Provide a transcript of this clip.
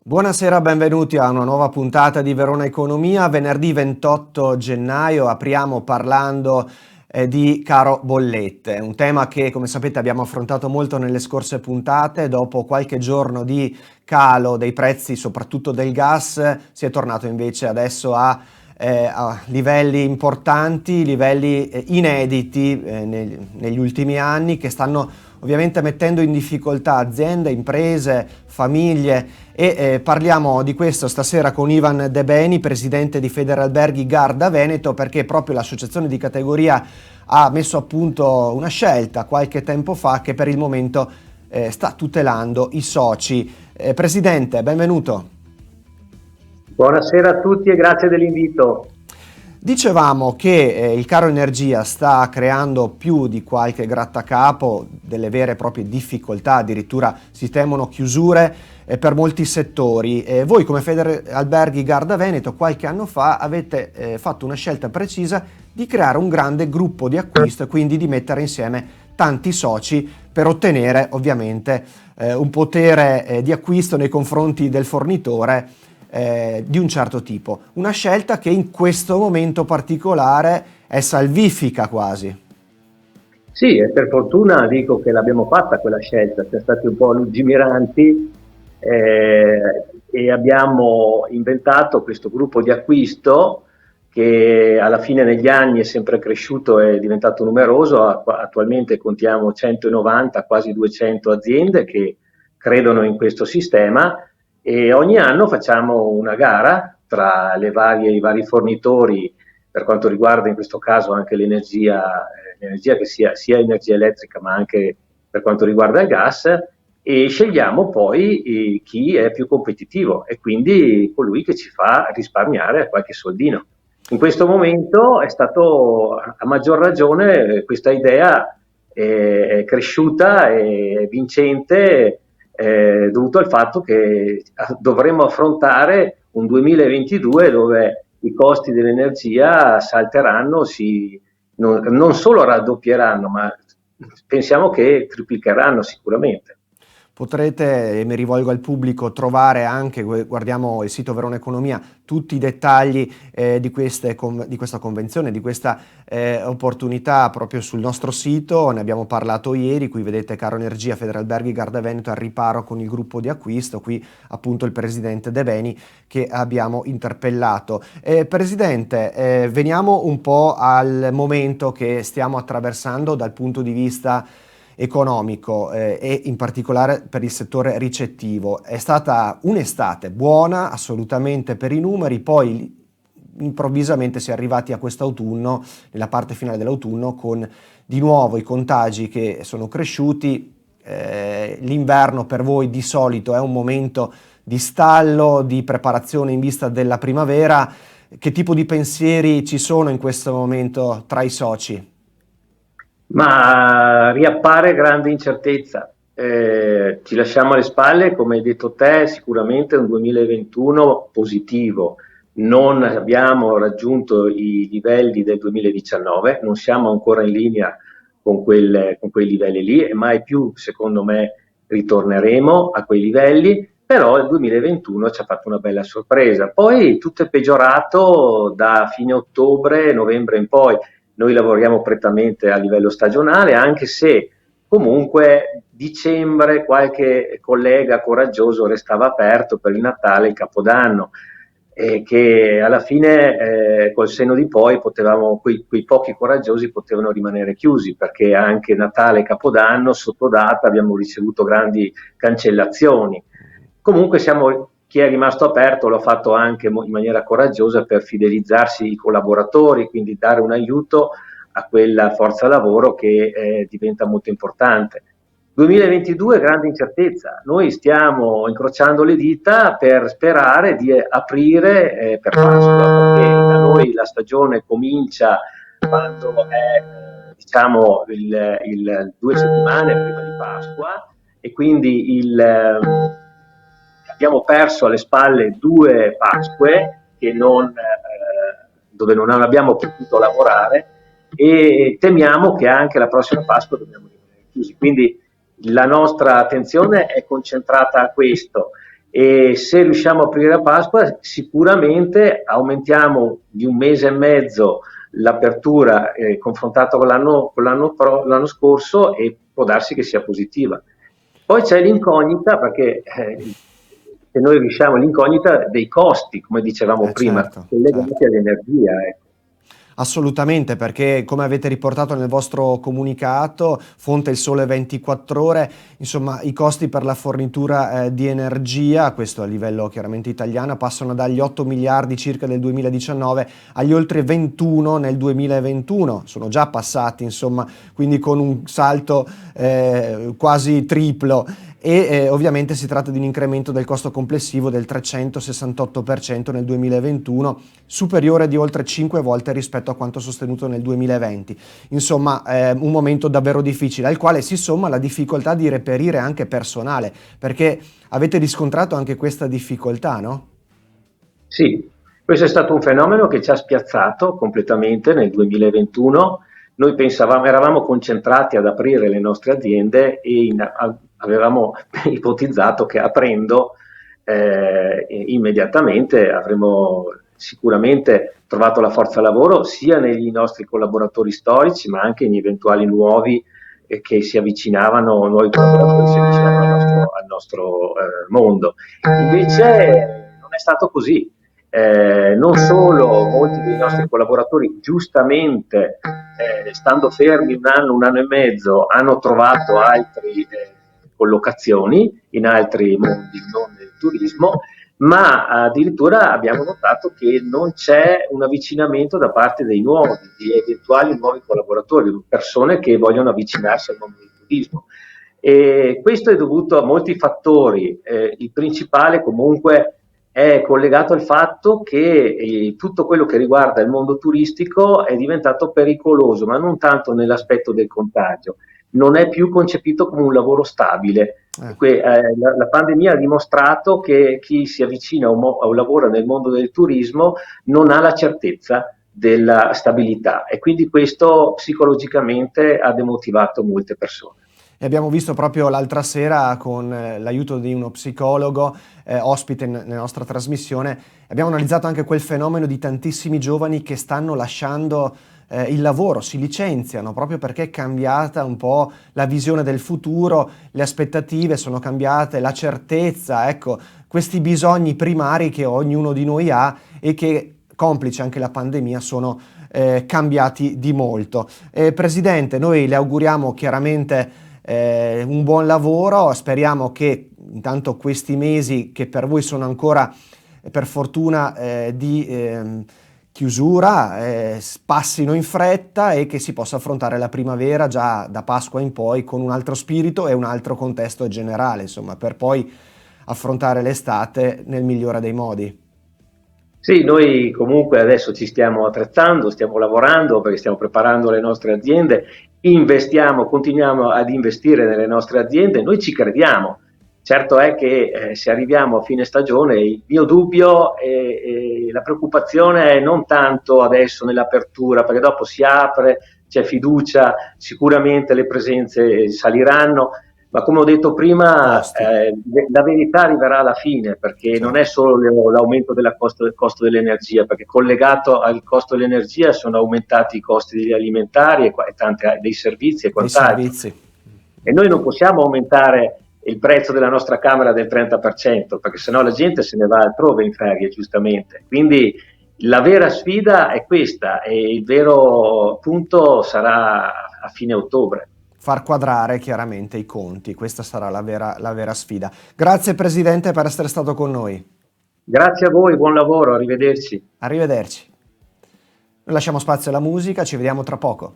Buonasera, benvenuti a una nuova puntata di Verona Economia. Venerdì 28 gennaio apriamo parlando di caro bollette, un tema che come sapete abbiamo affrontato molto nelle scorse puntate. Dopo qualche giorno di calo dei prezzi, soprattutto del gas, si è tornato invece adesso a livelli importanti, livelli inediti negli ultimi anni, che stanno ovviamente mettendo in difficoltà aziende, imprese, famiglie e parliamo di questo stasera con Ivan De Beni, presidente di Federalberghi Garda Veneto, perché proprio l'associazione di categoria ha messo a punto una scelta qualche tempo fa che per il momento sta tutelando i soci. Presidente, benvenuto. Buonasera a tutti e grazie dell'invito. Dicevamo che il caro energia sta creando più di qualche grattacapo, delle vere e proprie difficoltà, addirittura si temono chiusure per molti settori. Voi come Federalberghi Garda Veneto qualche anno fa avete fatto una scelta precisa di creare un grande gruppo di acquisto e quindi di mettere insieme tanti soci per ottenere ovviamente un potere di acquisto nei confronti del fornitore di un certo tipo. Una scelta che in questo momento particolare è salvifica quasi. Sì, e per fortuna dico che l'abbiamo fatta quella scelta, siamo stati un po' lungimiranti e abbiamo inventato questo gruppo di acquisto che alla fine negli anni è sempre cresciuto e è diventato numeroso. Attualmente contiamo 190, quasi 200 aziende che credono in questo sistema e ogni anno facciamo una gara tra i vari fornitori per quanto riguarda in questo caso anche l'energia che sia energia elettrica ma anche per quanto riguarda il gas e scegliamo poi chi è più competitivo e quindi colui che ci fa risparmiare qualche soldino. In questo momento è stato a maggior ragione questa idea è cresciuta e vincente dovuto al fatto che dovremo affrontare un 2022 dove i costi dell'energia salteranno, non solo raddoppieranno, ma pensiamo che triplicheranno sicuramente. Potrete, e mi rivolgo al pubblico, trovare anche, guardiamo il sito Verona Economia, tutti i dettagli di questa convenzione, di questa opportunità proprio sul nostro sito. Ne abbiamo parlato ieri, qui vedete Caro Energia, Federalberghi Garda Veneto al riparo con il gruppo di acquisto, qui appunto il presidente De Beni che abbiamo interpellato. Presidente, veniamo un po' al momento che stiamo attraversando dal punto di vista economico e in particolare per il settore ricettivo. È stata un'estate buona assolutamente per i numeri, poi improvvisamente si è arrivati a quest'autunno, nella parte finale dell'autunno, con di nuovo i contagi che sono cresciuti. L'inverno per voi di solito è un momento di stallo, di preparazione in vista della primavera. Che tipo di pensieri ci sono in questo momento tra i soci? Ma riappare grande incertezza. Ci lasciamo alle spalle, come hai detto te, sicuramente un 2021 positivo. Non abbiamo raggiunto i livelli del 2019, non siamo ancora in linea con quei livelli lì e mai più, secondo me, ritorneremo a quei livelli, però il 2021 ci ha fatto una bella sorpresa. Poi tutto è peggiorato da fine ottobre, novembre in poi. Noi lavoriamo prettamente a livello stagionale, anche se comunque dicembre qualche collega coraggioso restava aperto per il Natale e il Capodanno, che alla fine col senno di poi quei pochi coraggiosi potevano rimanere chiusi, perché anche Natale e Capodanno sotto data abbiamo ricevuto grandi cancellazioni. Comunque chi è rimasto aperto l'ha fatto anche in maniera coraggiosa per fidelizzarsi i collaboratori, quindi dare un aiuto a quella forza lavoro che diventa molto importante. 2022 grande incertezza, noi stiamo incrociando le dita per sperare di aprire per Pasqua, perché da noi la stagione comincia quando è diciamo il 2 settimane prima di Pasqua e quindi abbiamo perso alle spalle 2 Pasque dove non abbiamo potuto lavorare e temiamo che anche la prossima Pasqua dobbiamo rimanere chiusi. Quindi la nostra attenzione è concentrata a questo e se riusciamo a aprire a Pasqua sicuramente aumentiamo di un mese e mezzo l'apertura confrontato con l'anno scorso, e può darsi che sia positiva. Poi c'è l'incognita, perché se noi riusciamo, l'incognita dei costi, come dicevamo prima, Certo, certo. collegati all'energia. Ecco. Assolutamente, perché come avete riportato nel vostro comunicato, fonte Il Sole 24 Ore, insomma, i costi per la fornitura di energia, questo a livello chiaramente italiano, passano dagli 8 miliardi circa del 2019 agli oltre 21 nel 2021, sono già passati, insomma, quindi con un salto quasi triplo. E ovviamente si tratta di un incremento del costo complessivo del 368% nel 2021, superiore di oltre 5 volte rispetto a quanto sostenuto nel 2020. Insomma, un momento davvero difficile, al quale si somma la difficoltà di reperire anche personale, perché avete riscontrato anche questa difficoltà, no? Sì, questo è stato un fenomeno che ci ha spiazzato completamente nel 2021. Noi pensavamo, eravamo concentrati ad aprire le nostre aziende e avevamo ipotizzato che aprendo immediatamente avremmo sicuramente trovato la forza lavoro sia nei nostri collaboratori storici, ma anche in eventuali nuovi che si avvicinavano, nuovi collaboratori che si avvicinavano al nostro mondo. Invece non è stato così. Non solo molti dei nostri collaboratori, giustamente, stando fermi un anno e mezzo, hanno trovato altre collocazioni in altri mondi, non nel turismo, ma addirittura abbiamo notato che non c'è un avvicinamento da parte dei nuovi, di eventuali nuovi collaboratori, persone che vogliono avvicinarsi al mondo del turismo. E questo è dovuto a molti fattori. Il principale comunque è collegato al fatto che tutto quello che riguarda il mondo turistico è diventato pericoloso, ma non tanto nell'aspetto del contagio. Non è più concepito come un lavoro stabile. La pandemia ha dimostrato che chi si avvicina a un lavoro nel mondo del turismo non ha la certezza della stabilità, e quindi questo psicologicamente ha demotivato molte persone. E abbiamo visto proprio l'altra sera con l'aiuto di uno psicologo ospite nella nostra trasmissione, abbiamo analizzato anche quel fenomeno di tantissimi giovani che stanno lasciando il lavoro, si licenziano proprio perché è cambiata un po' la visione del futuro, le aspettative sono cambiate, la certezza, ecco, questi bisogni primari che ognuno di noi ha e che, complice anche la pandemia, sono cambiati di molto. Presidente, noi le auguriamo chiaramente un buon lavoro, speriamo che intanto questi mesi che per voi sono ancora per fortuna di chiusura passino in fretta e che si possa affrontare la primavera già da Pasqua in poi con un altro spirito e un altro contesto generale, insomma, per poi affrontare l'estate nel migliore dei modi. Sì, noi comunque adesso ci stiamo attrezzando, stiamo lavorando perché stiamo preparando le nostre aziende, investiamo, continuiamo ad investire nelle nostre aziende, noi ci crediamo. Certo è che se arriviamo a fine stagione, il mio dubbio e la preoccupazione è non tanto adesso nell'apertura, perché dopo si apre, c'è fiducia, sicuramente le presenze saliranno, ma come ho detto prima, Costi, la verità arriverà alla fine, perché non è certo, solo l'aumento del costo dell'energia, perché collegato al costo dell'energia sono aumentati i costi degli alimentari dei servizi e dei quant'altro. servizi. E noi non possiamo aumentare il prezzo della nostra camera del 30%, perché sennò la gente se ne va altrove in ferie, giustamente. Quindi la vera sfida è questa, e il vero punto sarà a fine ottobre. Far quadrare chiaramente i conti, questa sarà la vera sfida. Grazie Presidente per essere stato con noi. Grazie a voi, buon lavoro, arrivederci. Arrivederci. Noi lasciamo spazio alla musica, ci vediamo tra poco.